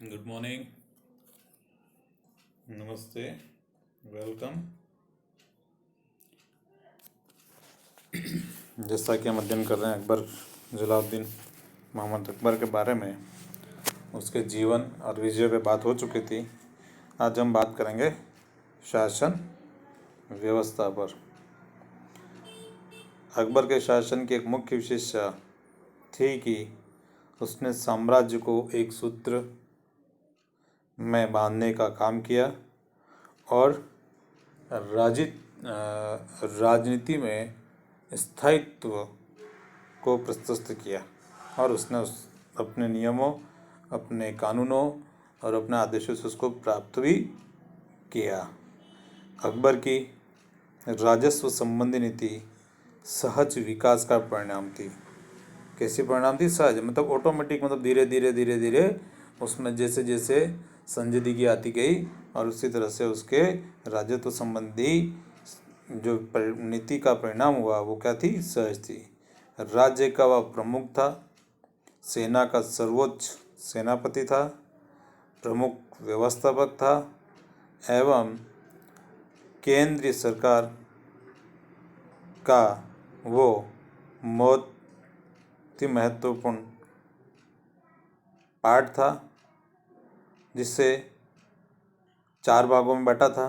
Good morning, नमस्ते, welcome. जैसा कि हम अध्ययन कर रहे हैं अकबर जलालुद्दीन मोहम्मद अकबर के बारे में, उसके जीवन और विजय पे बात हो चुकी थी। आज हम बात करेंगे शासन व्यवस्था पर। अकबर के शासन की एक मुख्य विशेषता थी कि उसने साम्राज्य को एक सूत्र में बांधने का काम किया और राजनीति में स्थायित्व को प्रशस्त किया, और उसने अपने नियमों, अपने कानूनों और अपने आदेशों से उसको प्राप्त भी किया। अकबर की राजस्व संबंधी नीति सहज विकास का परिणाम थी। कैसी परिणाम थी? सहज मतलब ऑटोमेटिक, मतलब धीरे धीरे उसमें जैसे जैसे संजीदगी आती गई और उसी तरह से उसके राजस्व संबंधी जो नीति का परिणाम हुआ वो क्या थी? सहज थी। राज्य का वह प्रमुख था, सेना का सर्वोच्च सेनापति था, प्रमुख व्यवस्थापक था एवं केंद्रीय सरकार का वो बहुत ही महत्वपूर्ण पार्ट था, जिससे 4 भागों में बटा था।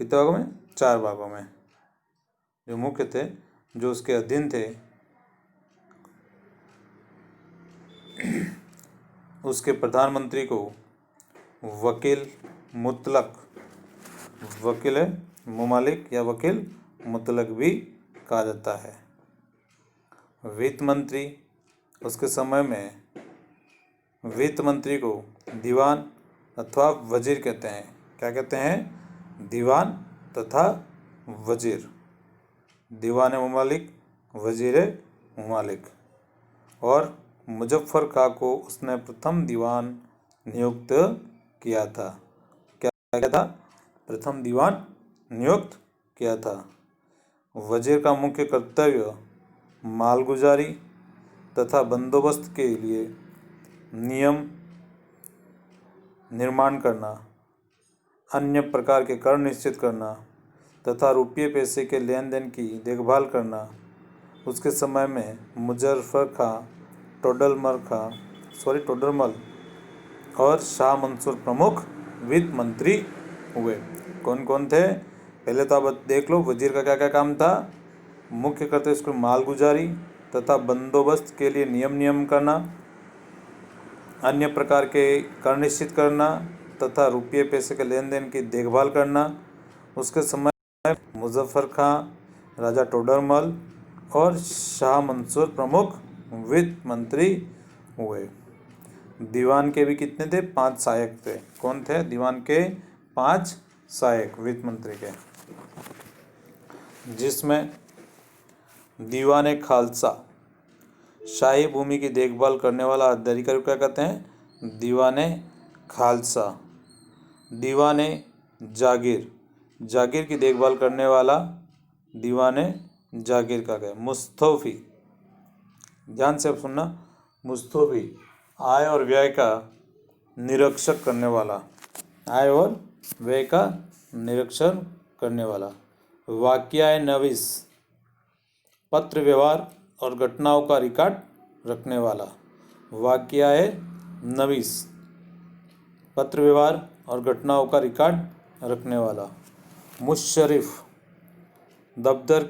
कितने भागों में? 4 भागों में। जो मुख्य थे, जो उसके अधीन थे, उसके प्रधानमंत्री को वकील मुमालिक या वकील मुतलक भी कहा जाता है। वित्त मंत्री, उसके समय में वित्त मंत्री को दीवान अथवा वजीर कहते हैं। क्या कहते हैं? दीवान तथा वजीर। दीवान मुमालिक, वजीर मुमालिक। और मुजफ्फर खां को उसने प्रथम दीवान नियुक्त किया था। क्या किया था? प्रथम दीवान नियुक्त किया था। वजीर का मुख्य कर्तव्य मालगुजारी तथा बंदोबस्त के लिए नियम निर्माण करना, अन्य प्रकार के कर निश्चित करना तथा रुपये पैसे के लेन देन की देखभाल करना। उसके समय में मुजफ्फर खां, टोडरमल और शाह मंसूर प्रमुख वित्त मंत्री हुए। कौन कौन थे? पहले तो आप देख लो वजीर का क्या क्या काम था। मुख्य कर्तव्य उसको मालगुजारी तथा बंदोबस्त के लिए नियम करना, अन्य प्रकार के कर निश्चित करना तथा रुपये पैसे के लेन देन की देखभाल करना। उसके समय में मुजफ्फर खां, राजा टोडरमल और शाह मंसूर प्रमुख वित्त मंत्री हुए। दीवान के भी कितने थे? 5 सहायक थे। कौन थे दीवान के? 5 सहायक वित्त मंत्री के, जिसमें दीवान खालसा शाही भूमि की देखभाल करने वाला अधिकारी क्या कहते हैं? दीवान खालसा। दीवान जागीर, जागीर की देखभाल करने वाला दीवान जागीर का गया। मुस्तौफी, ध्यान से सुनना, मुस्तौफी आय और व्यय का निरीक्षक करने वाला, आय और व्यय का निरीक्षण करने वाला। वाकिया नवीस, पत्र व्यवहार और घटनाओं का रिकॉर्ड रखने वाला। वाकिया नवीस, पत्र व्यवहार और घटनाओं का रिकॉर्ड रखने वाला। मुशर्रिफ, दफ्तर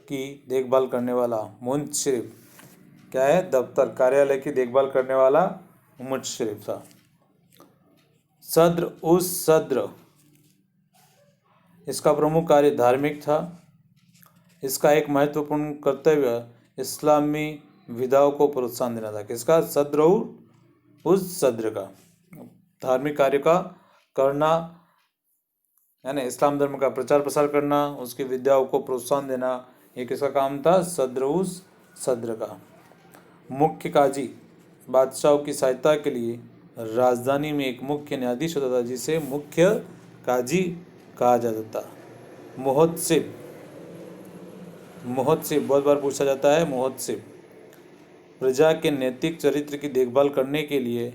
की देखभाल करने वाला। मुंशरिफ क्या है? दफ्तर, कार्यालय की देखभाल करने वाला मुशर्रिफ था। सद्र, इसका प्रमुख कार्य धार्मिक था। इसका एक महत्वपूर्ण कर्तव्य इस्लामी विधाओं को प्रोत्साहन देना था। किसका? सद्र का धार्मिक कार्य का करना, यानी इस्लाम धर्म का प्रचार प्रसार करना, उसकी विद्याओं को प्रोत्साहन देना, ये किसका काम था? सद्र का। मुख्य काजी, बादशाहों की सहायता के लिए राजधानी में एक मुख्य न्यायाधीश होता था, जिसे मुख्य काजी कहा जाता था। मुहत्सिब बहुत बार पूछा जाता है। मुहत्सिब प्रजा के नैतिक चरित्र की देखभाल करने के लिए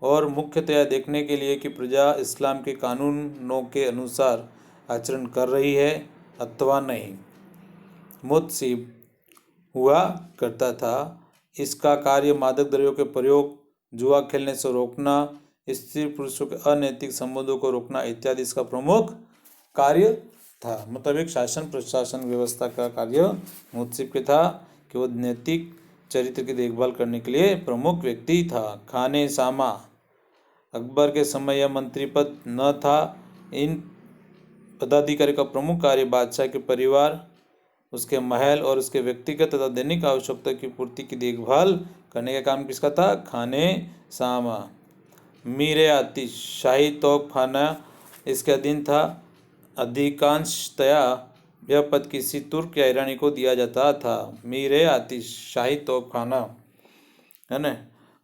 और मुख्यतया देखने के लिए कि प्रजा इस्लाम के कानूनों के अनुसार आचरण कर रही है अथवा नहीं। मुतसिब हुआ करता था। इसका कार्य मादक द्रव्यों के प्रयोग, जुआ खेलने से रोकना, स्त्री पुरुषों के अनैतिक संबंधों को रोकना इत्यादि इसका प्रमुख कार्य था। मतलब एक शासन प्रशासन व्यवस्था का कार्य मुतसिब के था कि वो नैतिक चरित्र की देखभाल करने के लिए प्रमुख व्यक्ति था। खाने सामा अकबर के समय यह मंत्री पद न था। इन पदाधिकारी का प्रमुख कार्य बादशाह के परिवार, उसके महल और उसके व्यक्तिगत तथा दैनिक आवश्यकता की पूर्ति की देखभाल करने का काम किसका था? खाने सामा। मीर आतिश शाही तोपखाना इसके अधीन था। अधिकांशतया यह पद किसी तुर्क या ईरानी को दिया जाता था। मीर आतिश शाही तोपखाना है ना।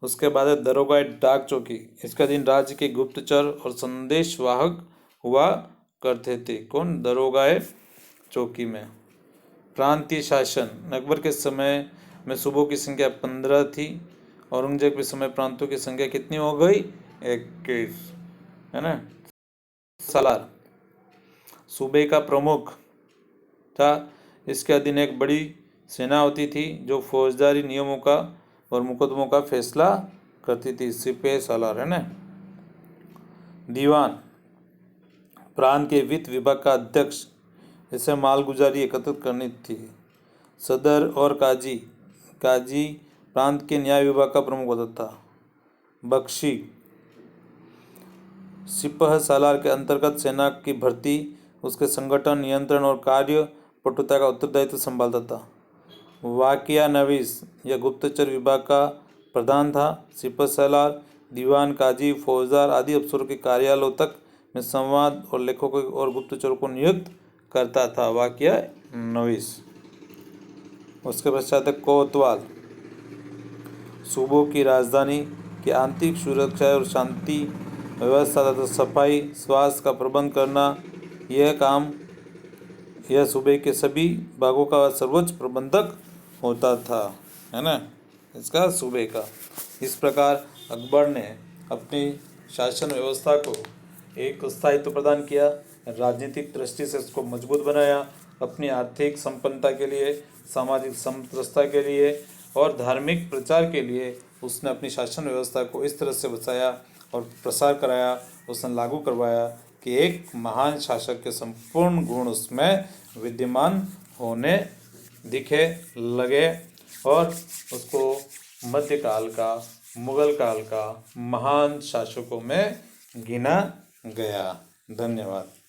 उसके बाद है दरोगा डाक चौकी। इसका अधीन राज्य के गुप्तचर और संदेश वाहक हुआ करते थे। कौन? दरोगा चौकी में। प्रांतीय शासन अकबर के समय में सूबों की संख्या 15 थी। औरंगजेब के समय प्रांतों की संख्या कितनी हो गई? 21 है ना। सालार सूबे का प्रमुख था। इसके अधीन एक बड़ी सेना होती थी जो फौजदारी नियमों का और मुकदमों का फैसला करती थी। सिपह सालार है ना। दीवान प्रांत के वित्त विभाग का अध्यक्ष, इसे मालगुजारी एकत्रित करनी थी। सदर और काजी काजी प्रांत के न्याय विभाग का प्रमुख होता था। बख्शी सिपह सालार के अंतर्गत सेना की भर्ती, उसके संगठन, नियंत्रण और कार्य पटुता का उत्तरदायित्व संभालता था। वाकिया नवीस यह गुप्तचर विभाग का प्रधान था। सिपह सालार दीवान, काजी, फौजदार आदि अफसरों के कार्यालयों तक में संवाद और लेखकों और गुप्तचरों को नियुक्त करता था। वाकिया नवीस। उसके पश्चात कोतवाल सूबों की राजधानी की आंतरिक सुरक्षा और शांति व्यवस्था तथा सफाई स्वास्थ्य का प्रबंध करना, यह सूबे के सभी भागों का सर्वोच्च प्रबंधक होता था, है ना, इसका सूबे का। इस प्रकार अकबर ने अपनी शासन व्यवस्था को एक स्थायित्व प्रदान किया, राजनीतिक दृष्टि से उसको मजबूत बनाया, अपनी आर्थिक संपन्नता के लिए, सामाजिक समरसता के लिए और धार्मिक प्रचार के लिए उसने अपनी शासन व्यवस्था को इस तरह से बचाया और प्रसार कराया, उसने लागू करवाया कि एक महान शासक के संपूर्ण गुण उसमें विद्यमान होने दिखे लगे और उसको मध्यकाल का, मुगल काल का महान शासकों में गिना गया। धन्यवाद।